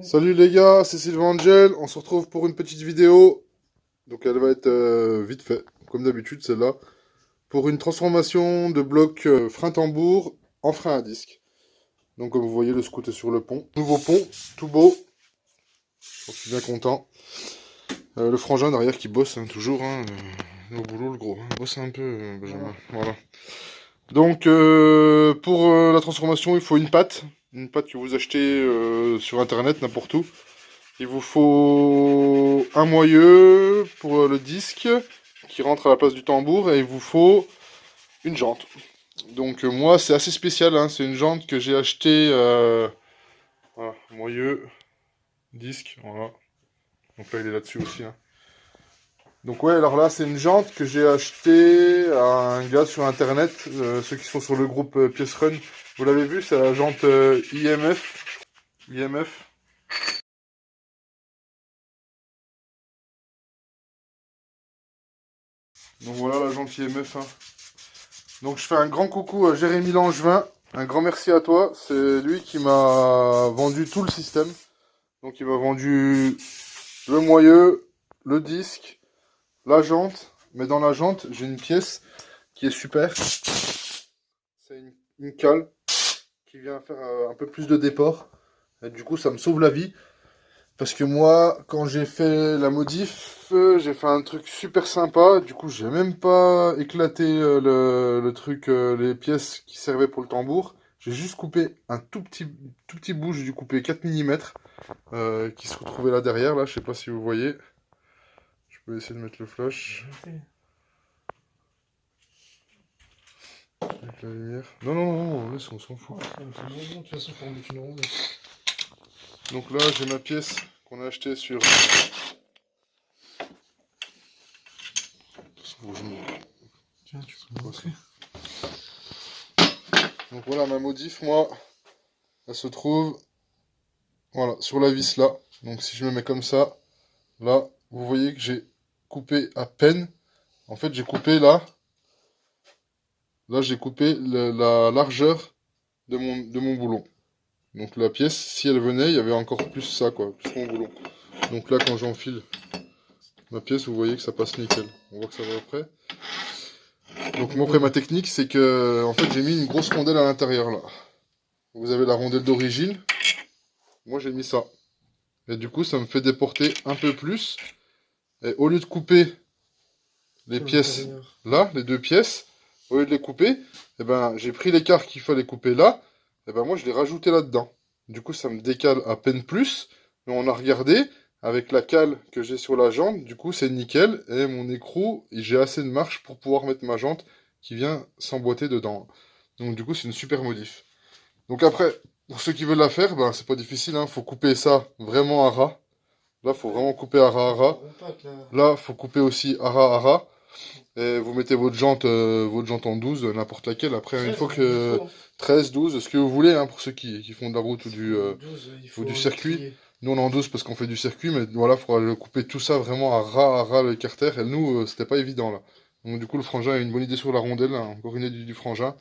Salut les gars, c'est Sylvain Angel, on se retrouve pour une petite vidéo. Donc elle va être vite fait, comme d'habitude celle-là. Pour une transformation de bloc frein tambour en frein à disque. Donc comme vous voyez, le scoot est sur le pont. Nouveau pont, tout beau. Je suis bien content. Le frangin derrière qui bosse hein, toujours. Hein, au boulot le gros. Hein. Bosse un peu Benjamin. Voilà. Donc pour la transformation, il faut une patte. Une patte que vous achetez sur internet, n'importe où. Il vous faut un moyeu pour le disque qui rentre à la place du tambour et il vous faut une jante. Donc moi c'est assez spécial, hein. C'est une jante que j'ai achetée, voilà, moyeu, disque, voilà. Donc là il est là-dessus aussi. Hein. Donc ouais, alors là c'est une jante que j'ai achetée à un gars sur internet, ceux qui sont sur le groupe Pièce Run. Vous l'avez vu, c'est la jante IMF. IMF. Donc voilà la jante IMF. Hein. Donc je fais un grand coucou à Jérémy Langevin, un grand merci à toi, c'est lui qui m'a vendu tout le système. Donc il m'a vendu le moyeu, le disque, la jante, mais dans la jante j'ai une pièce qui est super. C'est une cale qui vient faire un peu plus de déport, et du coup ça me sauve la vie. Parce que moi, quand j'ai fait la modif, j'ai fait un truc super sympa. Du coup, j'ai même pas éclaté le truc, les pièces qui servaient pour le tambour. J'ai juste coupé un tout petit bout. J'ai dû couper 4 mm qui se retrouvait là derrière. Là, je sais pas si vous voyez. Je peux essayer de mettre le flash. Avec la lumière. Non, non, non, non, on s'en fout. Donc là, j'ai ma pièce qu'on a achetée sur... Tiens, tu peux me montrer. Donc voilà ma modif, moi, elle se trouve voilà, sur la vis là. Donc si je me mets comme ça, là, vous voyez que j'ai coupé à peine. En fait, j'ai coupé là. Là, j'ai coupé la largeur de mon boulon. Donc la pièce, si elle venait, il y avait encore plus ça, quoi, plus mon boulon. Donc là, quand j'enfile ma pièce, vous voyez que ça passe nickel. On voit que ça va après. Donc moi, après, ma technique, c'est que, en fait, j'ai mis une grosse rondelle à l'intérieur là. Vous avez la rondelle d'origine. Moi, j'ai mis ça. Et du coup, ça me fait déporter un peu plus. Et au lieu de couper les pièces là, les deux pièces, au lieu de les couper, eh ben, j'ai pris l'écart qu'il fallait couper là. Et ben, moi, je l'ai rajouté là-dedans. Du coup, ça me décale à peine plus. Mais on a regardé, avec la cale que j'ai sur la jante, du coup, c'est nickel. Et mon écrou, j'ai assez de marche pour pouvoir mettre ma jante qui vient s'emboîter dedans. Donc, du coup, c'est une super modif. Donc après, pour ceux qui veulent la faire, ben, c'est pas difficile, hein. Faut couper ça vraiment à ras. Là, faut vraiment couper à ras à ras. Là, faut couper aussi à ras à ras. Et vous mettez votre jante en 12, n'importe laquelle. Après, une fois que 13, 12, ce que vous voulez, hein, pour ceux qui font de la route ou du circuit. Nous, on est en 12 parce qu'on fait du circuit, mais voilà, il faudra couper tout ça vraiment à ras le carter. Et nous, c'était pas évident là. Donc du coup, le frangin a une bonne idée sur la rondelle, hein, encore une idée du frangin.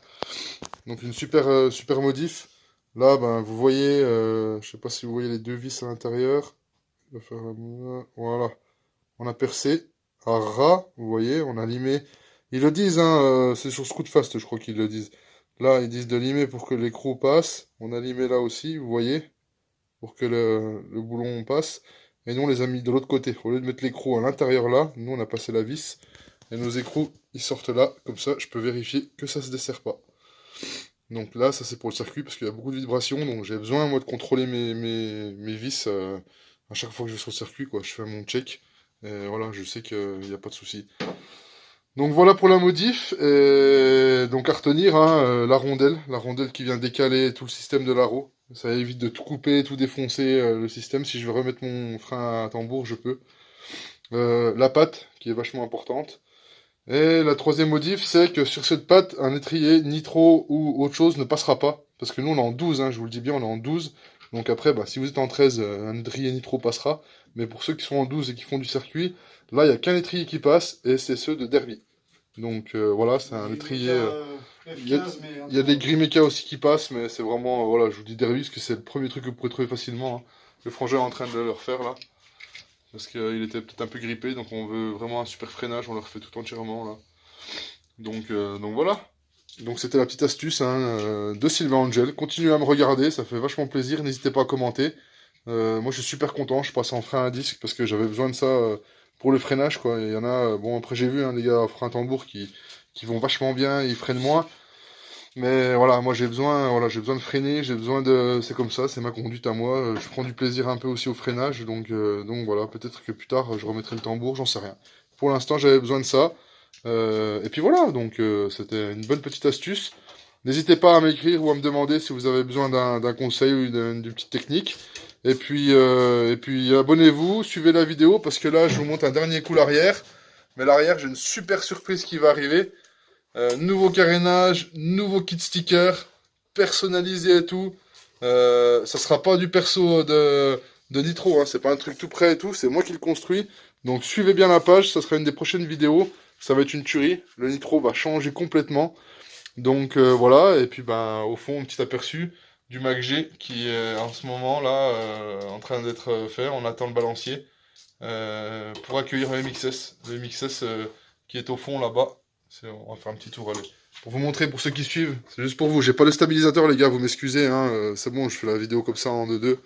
Donc une super modif. Là, ben, vous voyez, je sais pas si vous voyez les deux vis à l'intérieur. Je vais faire voilà. On a percé à ras, vous voyez, on a limé. Ils le disent, hein, c'est sur Scootfast, je crois qu'ils le disent. Là, ils disent de limer pour que l'écrou passe. On a limé là aussi, vous voyez, pour que le boulon passe. Et nous, on les a mis de l'autre côté. Au lieu de mettre l'écrou à l'intérieur là, nous, on a passé la vis. Et nos écrous, ils sortent là. Comme ça, je peux vérifier que ça se dessert pas. Donc là, ça c'est pour le circuit parce qu'il y a beaucoup de vibrations. Donc j'ai besoin, moi, de contrôler mes vis à chaque fois que je vais sur le circuit, quoi. Je fais mon check. Et voilà, je sais qu'il n'y a pas de souci. Donc voilà pour la modif. Et donc à retenir, hein, la rondelle qui vient décaler tout le système de la roue. Ça évite de tout couper, tout défoncer le système. Si je veux remettre mon frein à tambour, je peux. La patte, qui est vachement importante. Et la troisième modif, c'est que sur cette patte, un étrier nitro ou autre chose ne passera pas. Parce que nous, on est en 12, hein, je vous le dis bien, on est en 12. Donc après, bah, si vous êtes en 13, un étrier nitro passera. Mais pour ceux qui sont en 12 et qui font du circuit, là, il n'y a qu'un étrier qui passe, et c'est ceux de Derby. Donc voilà, c'est un étrier... il y a des Grimeca aussi qui passent, mais c'est vraiment... voilà, je vous dis Derby, parce que c'est le premier truc que vous pourrez trouver facilement. Hein. Le frangin est en train de le refaire là. Parce qu'il était peut-être un peu grippé, donc on veut vraiment un super freinage, on le refait tout entièrement là. Donc voilà. Donc c'était la petite astuce hein, de Sylvain Angel. Continuez à me regarder, ça fait vachement plaisir. N'hésitez pas à commenter. Moi je suis super content, je passe en frein à disque parce que j'avais besoin de ça pour le freinage quoi. Il y en a, bon après j'ai vu hein, des gars à frein tambour qui vont vachement bien, ils freinent moins. Mais voilà, moi j'ai besoin de freiner, j'ai besoin de, c'est comme ça, c'est ma conduite à moi. Je prends du plaisir un peu aussi au freinage, donc voilà, peut-être que plus tard je remettrai le tambour, j'en sais rien. Pour l'instant j'avais besoin de ça. Et puis voilà, donc c'était une bonne petite astuce. N'hésitez pas à m'écrire ou à me demander si vous avez besoin d'un conseil ou d'une petite technique. Et puis abonnez-vous, suivez la vidéo parce que là je vous montre un dernier coup l'arrière. Mais l'arrière, j'ai une super surprise qui va arriver. Nouveau carénage, nouveau kit sticker, personnalisé et tout. Ça sera pas du perso de Nitro, hein, c'est pas un truc tout prêt et tout, c'est moi qui le construis. Donc suivez bien la page, ça sera une des prochaines vidéos. Ça va être une tuerie. Le Nitro va changer complètement. Donc voilà, et puis ben au fond, un petit aperçu du Mac G qui est en ce moment là en train d'être fait. On attend le balancier pour accueillir le MXS. Le MXS qui est au fond là-bas. On va faire un petit tour, allez. Pour vous montrer, pour ceux qui suivent, c'est juste pour vous. J'ai pas de stabilisateur, les gars, vous m'excusez. Hein, c'est bon, je fais la vidéo comme ça en 2-2.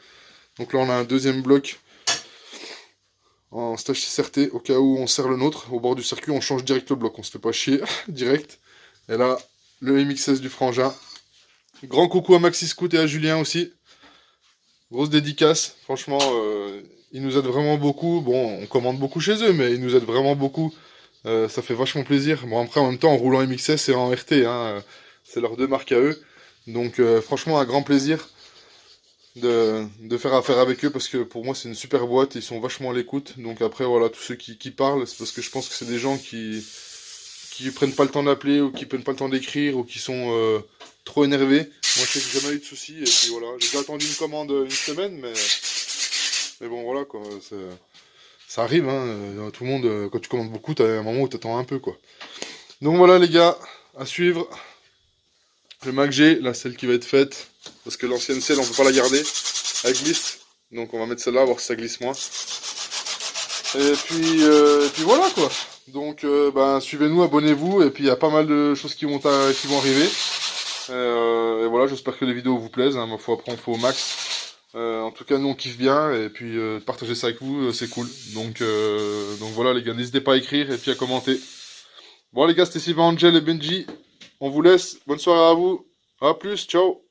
Donc là, on a un deuxième bloc en stage CRT, au cas où on serre le nôtre. Au bord du circuit, on change direct le bloc. On se fait pas chier, direct. Et là, le MX16 du frangin. Grand coucou à Maxi Scout et à Julien aussi. Grosse dédicace. Franchement, ils nous aident vraiment beaucoup. Bon, on commande beaucoup chez eux, mais ils nous aident vraiment beaucoup. Ça fait vachement plaisir. Bon, après, en même temps, en roulant MXS et en RT, hein, c'est leurs deux marques à eux. Donc, franchement, un grand plaisir de faire affaire avec eux parce que pour moi, c'est une super boîte. Ils sont vachement à l'écoute. Donc, après, voilà, tous ceux qui parlent, c'est parce que je pense que c'est des gens qui prennent pas le temps d'appeler ou qui prennent pas le temps d'écrire ou qui sont trop énervés. Moi, je sais que j'ai jamais eu de soucis. Et puis voilà, j'ai déjà attendu une commande une semaine, mais bon, voilà, quoi. Ça arrive, hein, tout le monde, quand tu commandes beaucoup, t'as un moment où t'attends un peu, quoi. Donc voilà, les gars, à suivre. Le Mac G, là, celle qui va être faite, parce que l'ancienne selle, on peut pas la garder, elle glisse. Donc on va mettre celle-là, voir si ça glisse moins. Et puis voilà, quoi. Donc, ben, suivez-nous, abonnez-vous, et puis il y a pas mal de choses qui vont arriver. Et voilà, j'espère que les vidéos vous plaisent, hein. Ma foi, après, on fait au max. En tout cas, nous on kiffe bien et puis partager ça avec vous, c'est cool. Donc voilà les gars, n'hésitez pas à écrire et puis à commenter. Bon les gars, c'était Sylvain Angel et Benji. On vous laisse. Bonne soirée à vous. À plus, ciao.